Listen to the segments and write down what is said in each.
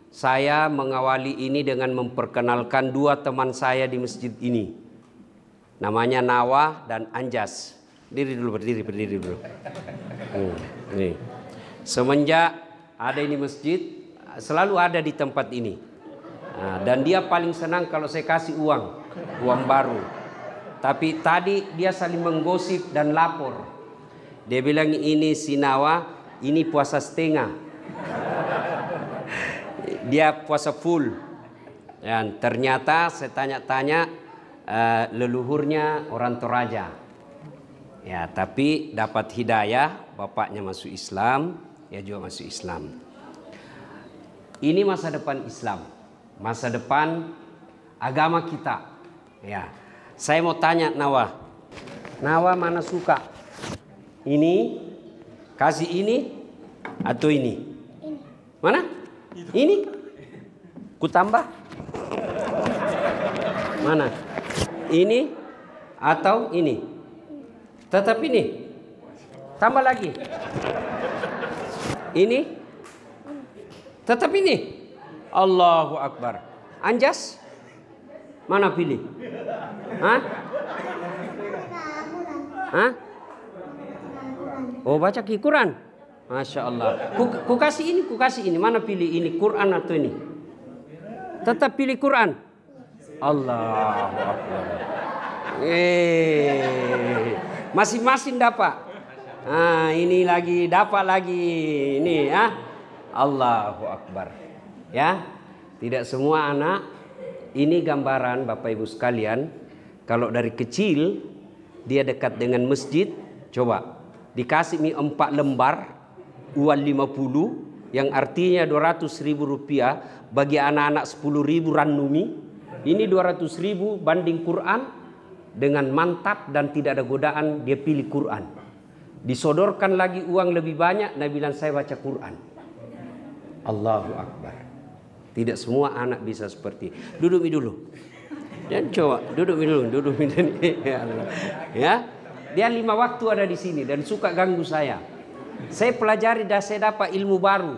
saya mengawali ini dengan memperkenalkan dua teman saya di masjid ini. Namanya Nawa dan Anjas. Berdiri dulu. Nih. Semenjak ada ini masjid, selalu ada di tempat ini. Nah, dan dia paling senang kalau saya kasih uang baru. Tapi tadi dia saling menggosip dan lapor. Dia bilang ini si Nawa, ini puasa setengah. Dia puasa full. Dan ternyata saya tanya-tanya leluhurnya orang Toraja. Ya, tapi dapat hidayah, bapaknya masuk Islam, ya juga masuk Islam. Ini masa depan Islam, masa depan agama kita. Ya, saya mau tanya Nawa mana suka? Ini, kasih ini atau ini? Mana? Ini? Ku tambah? Mana? Ini atau ini? Tetap ini. Tambah lagi. Ini? Tetap ini. Allahu Akbar. Anjas? Mana pilih? Hah? Hah? Oh, baca Quran. Masya Allah. Ku kasih ini. Mana pilih ini? Quran atau ini? Tetap pilih Quran. Allahu Akbar. Masing-masing dapat. Nah, ini lagi dapat lagi. Ini ya. Allahu Akbar. Ya. Tidak semua anak. Ini gambaran Bapak Ibu sekalian. Kalau dari kecil dia dekat dengan masjid, coba dikasih 4 lembar uang 50 yang artinya 200.000 rupiah bagi anak-anak 10.000 ranumi. Ini 200.000 banding Quran, dengan mantap dan tidak ada godaan dia pilih Quran. Disodorkan lagi uang lebih banyak, Nabi bilang saya baca Quran. Allahu Akbar. Tidak semua anak bisa seperti. Duduk dulu. Dan coba duduk dulu. Ya, dia 5 waktu ada di sini dan suka ganggu saya. Saya pelajari dan saya dapat ilmu baru.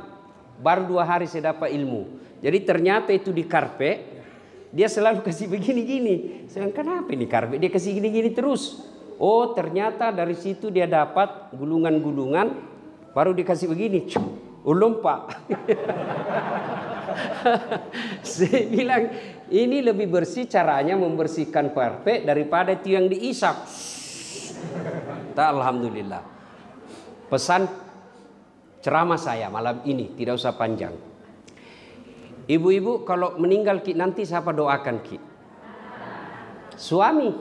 Baru 2 hari saya dapat ilmu. Jadi ternyata itu di karpet. Dia selalu kasih begini-gini. Saya bilang, kenapa ini karpet? Dia kasih gini-gini terus. Oh, ternyata dari situ dia dapat gulungan-gulungan. Baru dikasih begini. Lompat. Saya bilang, ini lebih bersih caranya membersihkan karpet daripada itu yang diisap. Alhamdulillah. Pesan ceramah saya malam ini tidak usah panjang. Ibu-ibu kalau meninggal Ki nanti siapa doakan Ki? Suami.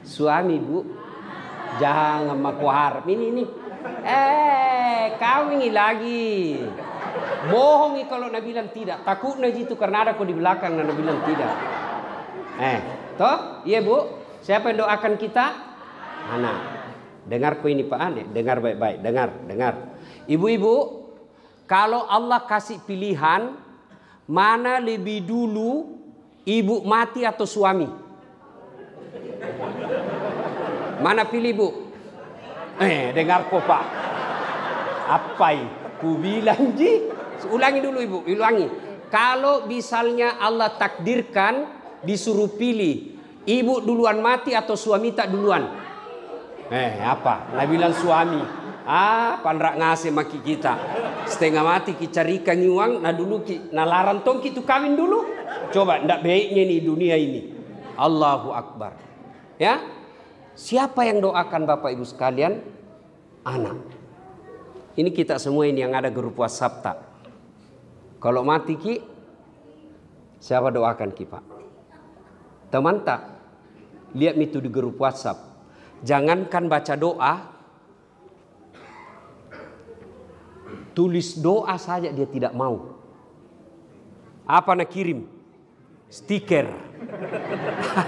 Suami Bu. Jangan maku harap ini. Kawin lagi. Bohong kalau Nabi bilang tidak. Takutnya gitu karena ada kau di belakang Nabi bilang tidak. Toh? Iya Bu. Siapa yang doakan kita? Anak. Dengar ini Pak Ane, dengar baik-baik, dengar. Ibu-ibu, kalau Allah kasih pilihan, mana lebih dulu ibu mati atau suami? Mana pilih Bu? Dengar kok Pak. Apa ini? Ku bilang ji. Ulangi dulu Ibu, ulangi. Kalau misalnya Allah takdirkan disuruh pilih, ibu duluan mati atau suami tak duluan? Apa? Nabi bilang suami. Pandrak ngasih maki kita. Setengah mati kita carikan uang. Nah dulu larang tong kita kawin dulu. Coba ndak baiknya nih dunia ini. Allahu Akbar. Ya. Siapa yang doakan Bapak Ibu sekalian? Anak. Ini kita semua ini yang ada grup WhatsApp tak. Kalau mati Ki, siapa doakan Ki Pak? Teman tak? Lihat itu di grup WhatsApp. Jangankan baca doa, tulis doa saja dia tidak mau. Apa nak kirim? Stiker.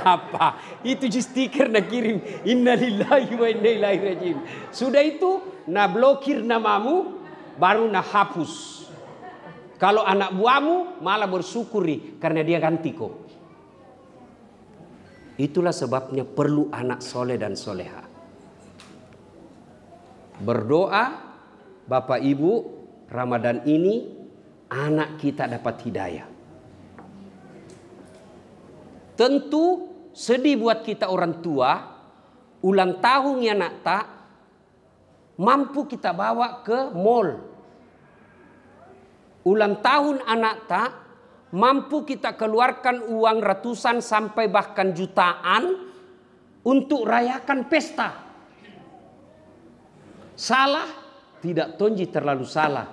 Apa? Itu stiker nak kirim. Innalillahi wa inna ilaihi rajiun. Sudah itu nak blokir namamu, baru nak hapus. Kalau anak buahmu malah bersyukuri karena dia ganti kok. Itulah sebabnya perlu anak soleh dan soleha. Berdoa Bapak Ibu, Ramadan ini anak kita dapat hidayah. Tentu sedih buat kita orang tua, ulang tahunnya nak tak mampu kita bawa ke mall. Ulang tahun anak tak mampu kita keluarkan uang ratusan sampai bahkan jutaan untuk rayakan pesta. Salah? Tidak, tonji terlalu salah.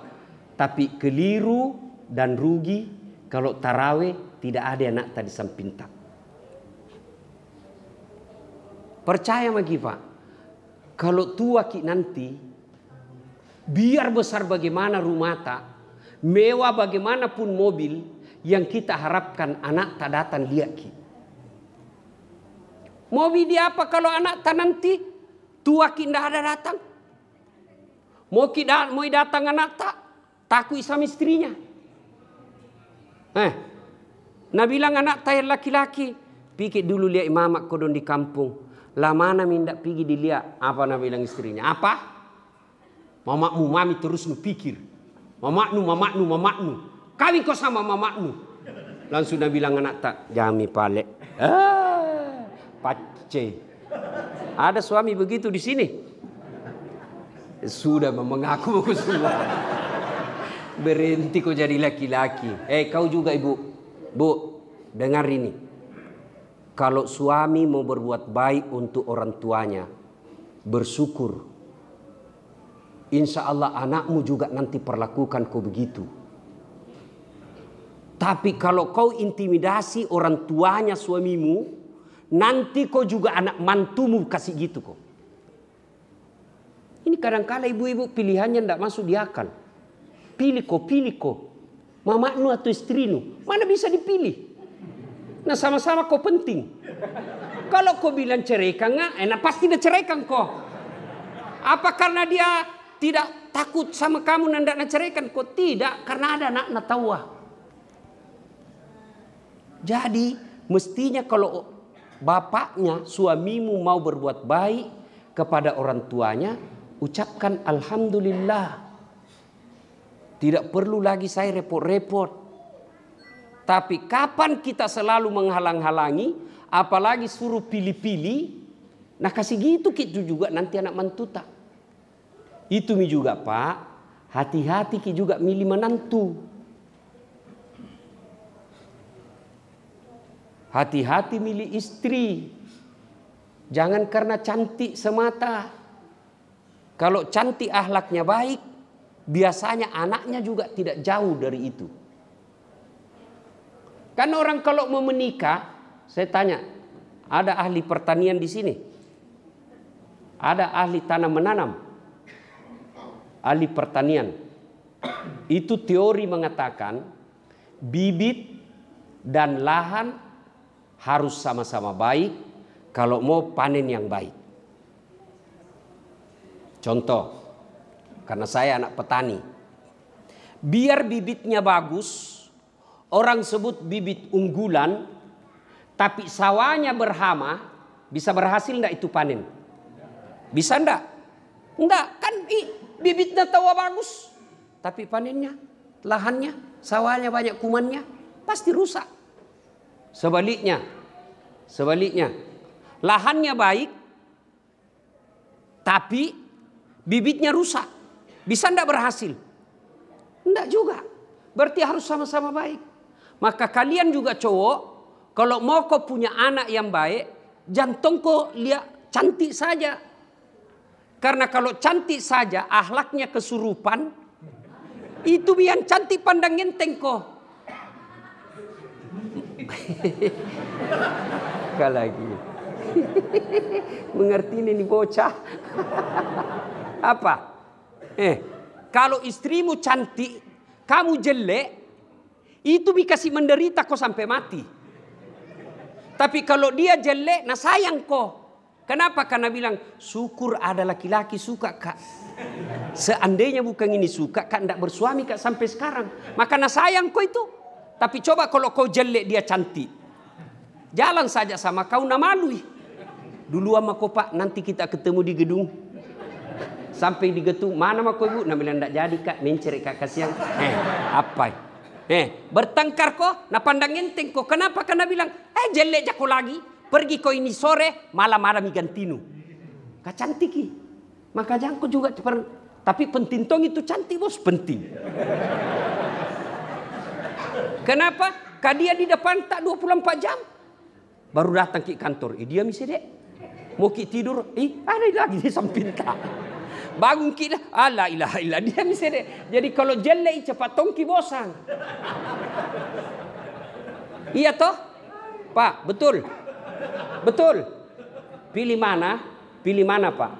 Tapi keliru dan rugi kalau taraweh tidak ada anak tadi samping tak. Percaya magi Pak, kalau tua ki nanti, biar besar bagaimana rumah tak, mewah bagaimanapun mobil, yang kita harapkan anak tak datang lihat ki. Mobil dia apa kalau anak tak nanti tua ki ndak ada datang? Mau datang anak tak takut sama istrinya. Nah bilang anak tak laki-laki, pikir dulu lihat imamak kodon di kampung. Lah mana mindak pergi dilihat apa nak bilang istrinya? Apa? Mamakmu mami terus nu pikir. Mamaknu. Kawin kau sama mamaknu. Langsung nak bilang anak tak jami palek. Pace. Ada suami begitu di sini. Sudah mengaku semua. Berhenti kau jadi laki-laki. Kau juga ibu. Bu, dengar ini. Kalau suami mau berbuat baik untuk orang tuanya, bersyukur. Insya Allah anakmu juga nanti perlakukan kau begitu. Tapi kalau kau intimidasi orang tuanya suamimu, nanti kau juga anak mantumu kasih gitu kok. Ini kadang-kala ibu-ibu pilihannya tidak masuk di akal. Pilih kok. Mamaknu atau istrinu. Mana bisa dipilih? Nah sama-sama kau penting. Kalau kau bilang ceraikan nggak, pasti dia ceraikan kau. Apa karena dia tidak takut sama kamu dan tidak ceraikan kau? Tidak, karena ada anak tawa. Jadi mestinya kalau bapaknya, suamimu mau berbuat baik kepada orang tuanya, ucapkan alhamdulillah. Tidak perlu lagi saya repot-repot. Tapi kapan kita selalu menghalang-halangi, apalagi suruh pilih-pilih, nah kasih gitu juga nanti anak mantuta. Itu mi juga Pak, hati-hati ki juga milih menantu. Hati-hati milih istri. Jangan karena cantik semata. Kalau cantik akhlaknya baik, biasanya anaknya juga tidak jauh dari itu. Kan orang kalau mau menikah, saya tanya, ada ahli pertanian di sini? Ada ahli tanam menanam? Ahli pertanian. Itu teori mengatakan bibit dan lahan harus sama-sama baik kalau mau panen yang baik. Contoh, karena saya anak petani. Biar bibitnya bagus, orang sebut bibit unggulan, tapi sawahnya berhama, bisa berhasil enggak itu panen? Bisa enggak? Enggak, kan bibitnya tawa bagus, tapi panennya, lahannya, sawahnya banyak kumannya, pasti rusak. Sebaliknya, lahannya baik, tapi bibitnya rusak, bisa enggak berhasil? Enggak juga, berarti harus sama-sama baik. Maka kalian juga cowok, kalau mau kau punya anak yang baik, jantung kau lihat cantik saja. Karena kalau cantik saja, akhlaknya kesurupan, itu yang cantik pandang enteng kau. Sekali lagi. Mengerti ini bocah? Apa? Kalau istrimu cantik, kamu jelek, itu dikasih menderita kau sampai mati. Tapi kalau dia jelek, nah sayang kau. Kenapa? Karena bilang, syukur ada laki-laki suka kak. Seandainya bukan ini suka, kak tidak bersuami kak sampai sekarang. Maka nah sayang kau itu. Tapi coba kalau kau jelek dia cantik. Jalan saja sama kau nak malui. Dulu sama kau pak, nanti kita ketemu di gedung. Sampai digetuk, mana mah kau ibu? Nah bilang ndak jadi kak, mencari kak kasihan. Apa? Bertengkar kok, nah pandang enteng kok. Kenapa? Karena bilang, jelek jako lagi. Pergi kau ini sore, malam ada mi gantinu. Kak cantiki. Maka jangan kau juga tapi penting tong itu cantik bos, penting. Kenapa? Kak dia di depan tak 24 jam. Baru datang ke kantor. Dia misi dek. Mau ki tidur, ada lagi di samping tak. Bangun kita, Allah ilaha illallah, dia misi dek. Jadi kalau jelek cepat tongki bosan. Iya toh? Pak, betul. Betul. Pilih mana? Pilih mana Pak?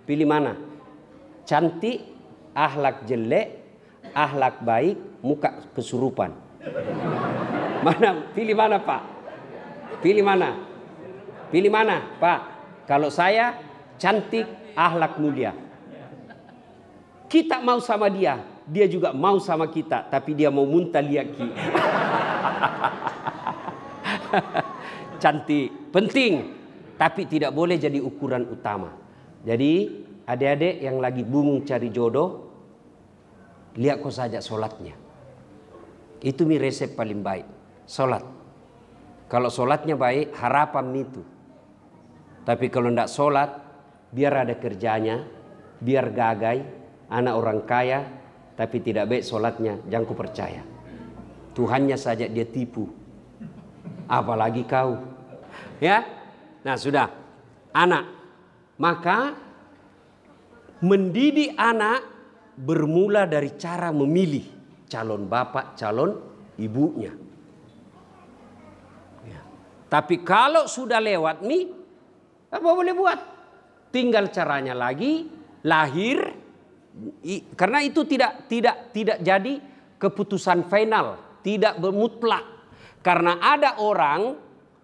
Pilih mana? Cantik, akhlak jelek, akhlak baik, muka kesurupan. Mana? Pilih mana Pak? Pilih mana? Pilih mana Pak? Kalau saya cantik, akhlak mulia. Kita mau sama dia, dia juga mau sama kita, tapi dia mau muntah liaki. Cantik, penting, tapi tidak boleh jadi ukuran utama. Jadi adik-adik yang lagi bingung cari jodoh, lihat kau saja sholatnya. Itu mi resep paling baik, sholat. Kalau sholatnya baik, harapan itu. Tapi kalau tidak sholat, biar ada kerjanya, biar gagai, anak orang kaya, tapi tidak baik sholatnya, jangan ku percaya. Tuhannya saja dia tipu. Apalagi kau. Ya, nah sudah. Anak. Maka mendidik anak bermula dari cara memilih calon bapak, calon ibunya. Ya. Tapi kalau sudah lewat nih, apa boleh buat? Tinggal caranya lagi, lahir. Karena itu tidak jadi keputusan final, tidak bermutlak. Karena ada orang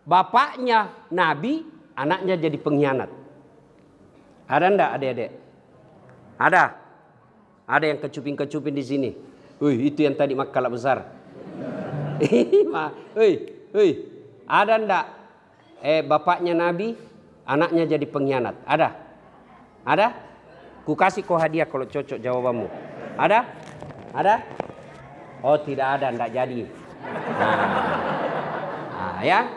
bapaknya nabi, anaknya jadi pengkhianat. Ada enggak adik-adik? Ada. Ada yang kecuping-kecuping di sini. Itu yang tadi makalak besar. Ada enggak? Bapaknya nabi, anaknya jadi pengkhianat. Ada? Ada? Ku kasih kau hadiah kalau cocok jawabanmu. Ada? Ada? Oh tidak ada, enggak jadi. Ya?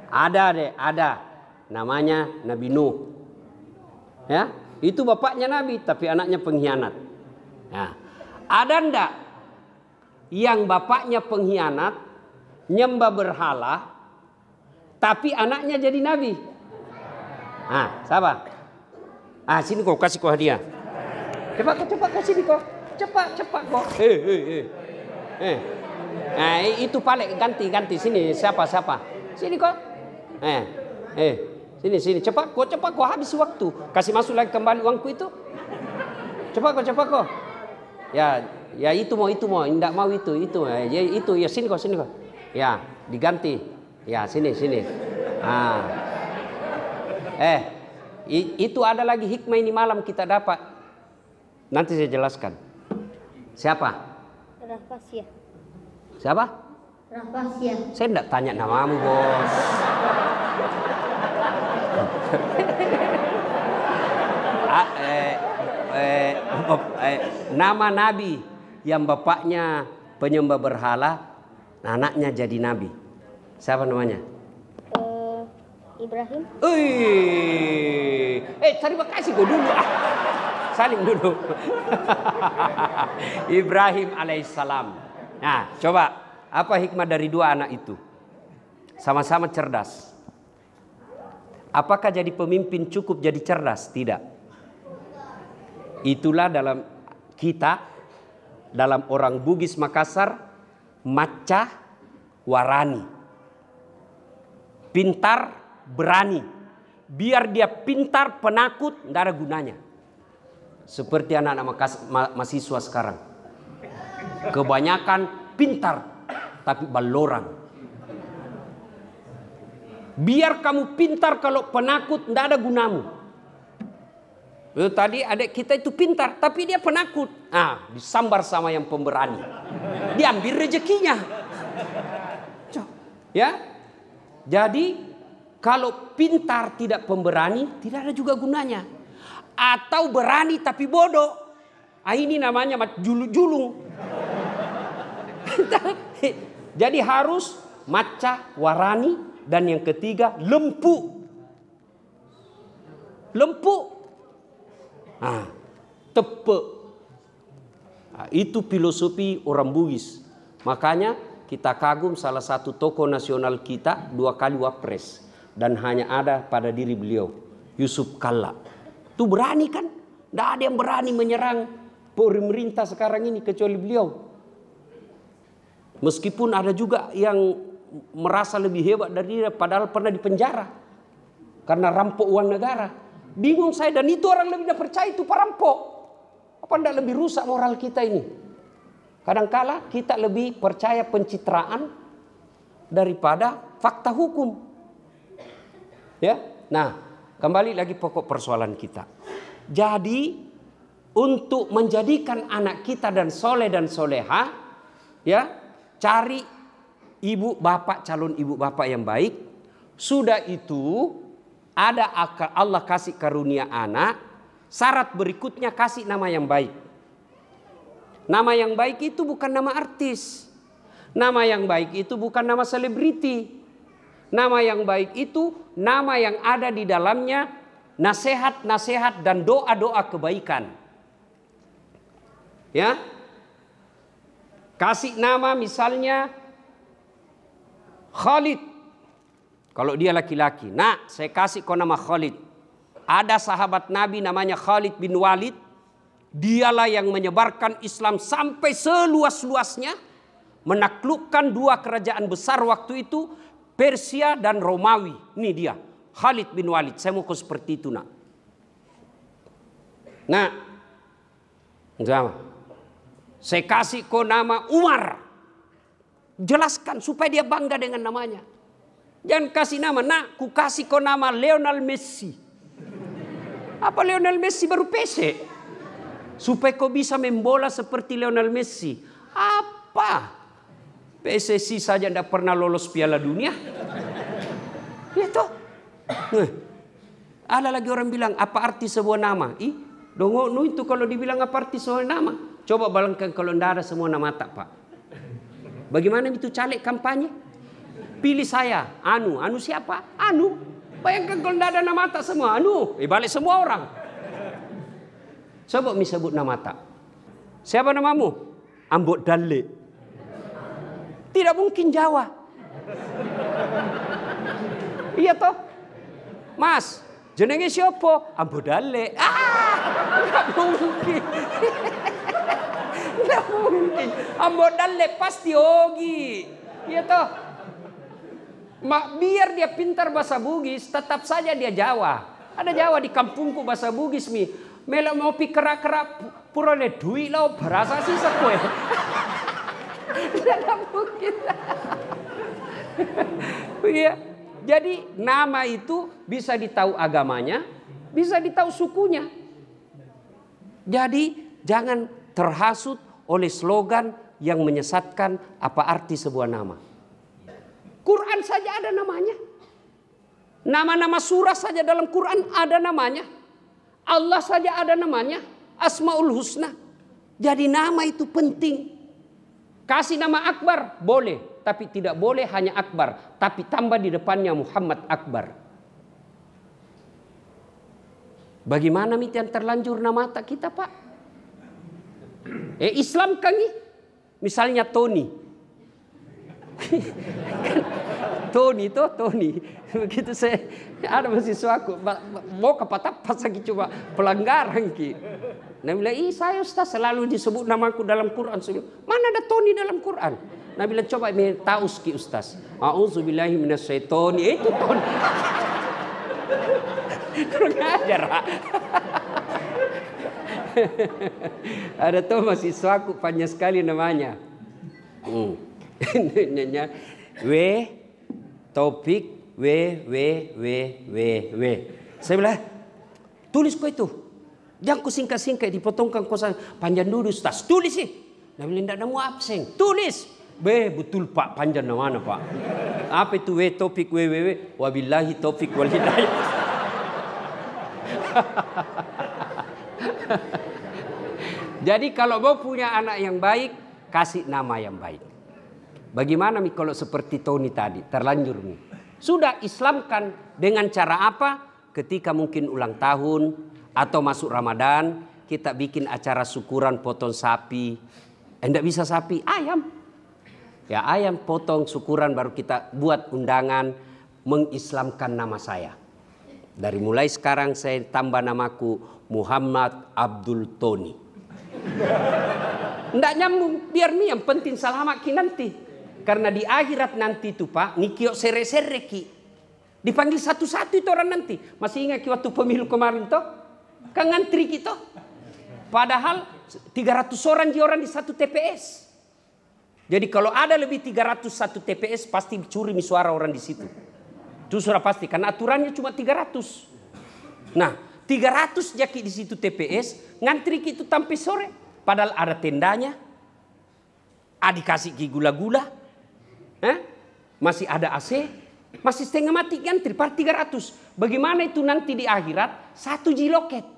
Ada deh, ada. Namanya Nabi Nuh. Ya? Itu bapaknya Nabi, tapi anaknya pengkhianat. Ya. Ada ndak yang bapaknya pengkhianat, nyembah berhala, tapi anaknya jadi Nabi? Siapa? Sini kau kasih kau hadiah. Cepat kau sini kau. Cepat kau. Itu paling ganti sini siapa? Sini kau. Sini cepat kau habis waktu. Kasih masuk lagi kembali uangku itu. Cepat kau. Ya itu mau, enggak mau itu. Ya sini kau. Ya, diganti. Ya, sini. Itu ada lagi hikmah ini malam kita dapat. Nanti saya jelaskan. Siapa? Rahasia. Siapa? Rahasia. Saya enggak tanya namamu, bos. Nama nabi yang bapaknya penyembah berhala, anaknya jadi nabi. Siapa namanya? Ibrahim. Terima kasih gue dulu. Saling dulu. Ibrahim alaihissalam. Nah, coba apa hikmah dari dua anak itu? Sama-sama cerdas. Apakah jadi pemimpin cukup jadi cerdas? Tidak. Itulah dalam kita, dalam orang Bugis Makassar, maca warani. Pintar, berani. Biar dia pintar, penakut, tidak ada gunanya. Seperti anak-anak mahasiswa sekarang. Kebanyakan pintar, tapi balorang. Biar kamu pintar, kalau penakut tidak ada gunamu. Tadi adik kita itu pintar, tapi dia penakut. Disambar sama yang pemberani. Diambil rezekinya. Ya, jadi kalau pintar tidak pemberani, tidak ada juga gunanya. atau berani tapi bodoh. Ini namanya julung-julung. Jadi harus maca, warani, dan yang ketiga lempu. Lempu. Tepe. Itu filosofi orang Bugis. Makanya kita kagum salah satu tokoh nasional kita 2 kali wapres. Dan hanya ada pada diri beliau, Yusuf Kalla. Itu berani kan? Tidak ada yang berani menyerang pemerintah sekarang ini kecuali beliau. Meskipun ada juga yang merasa lebih hebat dari dia padahal pernah dipenjara karena rampok uang negara. Bingung saya, dan itu orang lebih percaya itu perampok. Apa tidak lebih rusak moral kita ini? Kadangkala kita lebih percaya pencitraan daripada fakta hukum. Ya. Nah, kembali lagi pokok persoalan kita. Jadi untuk menjadikan anak kita dan soleh dan soleha, ya, cari ibu bapak, calon ibu bapak yang baik. Sudah itu ada Allah kasih karunia anak, syarat berikutnya kasih nama yang baik. Nama yang baik itu bukan nama artis. Nama yang baik itu bukan nama selebriti. Nama yang baik itu nama yang ada di dalamnya nasihat-nasihat dan doa-doa kebaikan. Ya. Kasih nama misalnya Khalid. Kalau dia laki-laki. Nah, saya kasih kau nama Khalid. Ada sahabat Nabi namanya Khalid bin Walid. Dialah yang menyebarkan Islam sampai seluas-luasnya. Menaklukkan 2 kerajaan besar waktu itu. Persia dan Romawi. Ini dia. Khalid bin Walid. Saya mau kau seperti itu nak. Nah. Saya kasih kau nama Umar. Jelaskan supaya dia bangga dengan namanya. Jangan kasih nama, nak, ku kasih kau nama Lionel Messi. Apa Lionel Messi baru PC? Supaya kau bisa membola seperti Lionel Messi. Apa? PSSI saja tidak pernah lolos Piala Dunia. Itu. Ada lagi orang bilang, apa arti sebuah nama? Dongo itu kalau dibilang apa arti sebuah nama? Coba bayangkan kalau tidak ada semua nama tak, Pak. Bagaimana itu caleg kampanye? Pilih saya, Anu siapa? Anu. Bayangkan kalau tidak ada nama tak semua, Anu. Balik semua orang. Coba sebut nama tak. Siapa namamu? Ambot Dalle. Tidak mungkin Jawa. Iya toh? Mas, jenenge siapa? Ambot Dalle. Tidak mungkin. Tidak mungkin. Ambot Dalle pasti Ogi. Iya toh? Biar dia pintar bahasa Bugis, tetap saja dia Jawa. Ada Jawa di kampungku bahasa Bugis mi. Mela mau kerak-kerak purane duit lo berasa sih sekue. Tidak mungkin. Iya. Jadi nama itu bisa ditahu agamanya, bisa ditahu sukunya. Jadi jangan terhasut oleh slogan yang menyesatkan apa arti sebuah nama. Quran saja ada namanya. Nama-nama surah saja dalam Quran ada namanya. Allah saja ada namanya. Asmaul Husna. Jadi nama itu penting. Kasih nama Akbar boleh. Tapi tidak boleh hanya Akbar. Tapi tambah di depannya Muhammad Akbar. Bagaimana yang terlanjur nama tak kita, Pak? Islam kan nih. Misalnya Tony. Tony. Begitu saya ada mahasiswa aku mau kepatah pas lagi coba pelanggaran ki. Nabi bilang, saya Ustaz selalu disebut namaku dalam Quran. Mana ada Tony dalam Quran? Nabi bilang, coba tahu ki Ustaz. A'udzubillahi minasyaitonir. Itu Tony. Kurang ajar. Ada tuh mahasiswa aku panjang sekali namanya. Nanya Taufik W. Saya bilang, tulis kau itu. Jangan kau singkat-singkat dipotongkan kau panjang dulu Ustaz. Tulis sih. Nah, bilang tidak mau absen. Tulis. Betul Pak, panjang mana Pak? Apa itu Taufik W. Wabillahi taufik wal hidayah. Jadi kalau mau punya anak yang baik, kasih nama yang baik. Bagaimana Mi kalau seperti Tony tadi, terlanjur Mi. Sudah Islamkan dengan cara apa? Ketika mungkin ulang tahun atau masuk Ramadan, kita bikin acara syukuran potong sapi. Enggak bisa sapi, ayam. Ya ayam potong syukuran baru kita buat undangan mengislamkan nama saya. Dari mulai sekarang saya tambah namaku Muhammad Abdul Tony. Enggak nyambung, biar Mi yang penting selamat ki nanti. Karena di akhirat nanti itu Pak, nikio sere-sere ki. Dipanggil satu-satu itu orang nanti. Masih ingat waktu pemilu kemarin toh? Kan ngantri kita. Padahal 300 orang di satu TPS. Jadi kalau ada lebih 301 TPS pasti curi suara orang di situ. Itu sudah pasti karena aturannya cuma 300. Nah, 300 jaki di situ TPS, ngantri itu sampai sore. Padahal ada tendanya. Dikasih gula-gula. Masih ada AC, masih setengah mati ngantri par 300. Bagaimana itu nanti di akhirat 1 jiloket?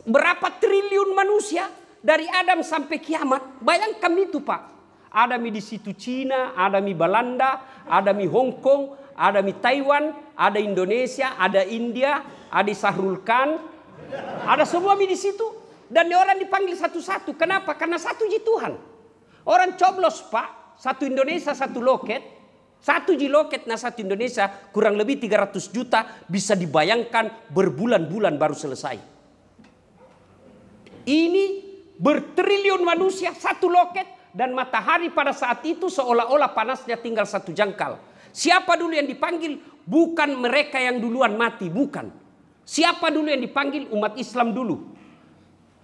Berapa triliun manusia dari Adam sampai kiamat? Bayangkan itu Pak. Ada mi di situ Cina, ada mi Belanda, ada mi Hong Kong, ada mi Taiwan, ada Indonesia, ada India, ada Sahrul Khan, ada semua mi di situ. Dan orang dipanggil satu-satu. Kenapa? Karena satu ji Tuhan. Orang coblos Pak. Satu Indonesia satu loket. Satu ji loket nah satu Indonesia kurang lebih 300 juta bisa dibayangkan berbulan-bulan baru selesai. Ini bertriliun manusia satu loket dan matahari pada saat itu seolah-olah panasnya tinggal 1 jangkal. Siapa dulu yang dipanggil? Bukan mereka yang duluan mati, bukan. Siapa dulu yang dipanggil? Umat Islam dulu.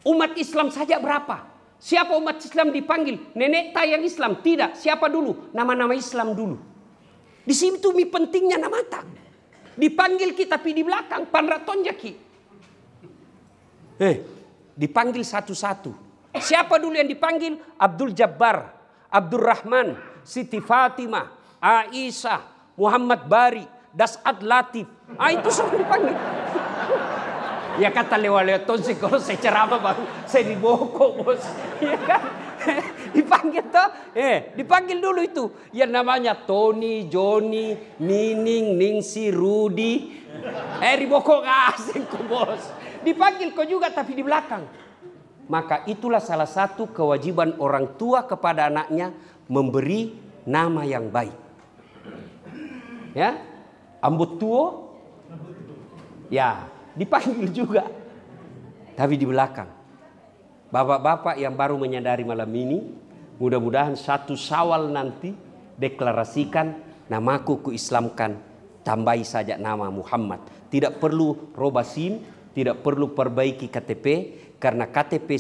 Umat Islam saja berapa? Siapa umat Islam dipanggil? Nenek tayang Islam? Tidak. Siapa dulu? Nama-nama Islam dulu. Di situ mi pentingnya nama tak. Dipanggil kita tapi di belakang panraton jaki. Dipanggil satu-satu. Siapa dulu yang dipanggil? Abdul Jabbar, Abdul Rahman, Siti Fatimah, Aisyah, Muhammad Bari, Das'ad Latif. Itu semua dipanggil. Ya kata lewat-lewat sih kalau saya ceramah baru saya dibokok bos. Ya kan? Dipanggil toh? Dipanggil dulu itu. Yang namanya Tony, Johnny, Mining, Ningsi, Rudy. Dibokok asing kok bos. Dipanggil kok juga tapi di belakang. Maka itulah salah satu kewajiban orang tua kepada anaknya memberi nama yang baik. Ya, ambut tuo. Ya, dipanggil juga. Tapi di belakang. Bapak-bapak yang baru menyadari malam ini, mudah-mudahan 1 Syawal nanti deklarasikan namaku kuislamkan, tambahi saja nama Muhammad. Tidak perlu robah SIM, tidak perlu perbaiki KTP karena KTP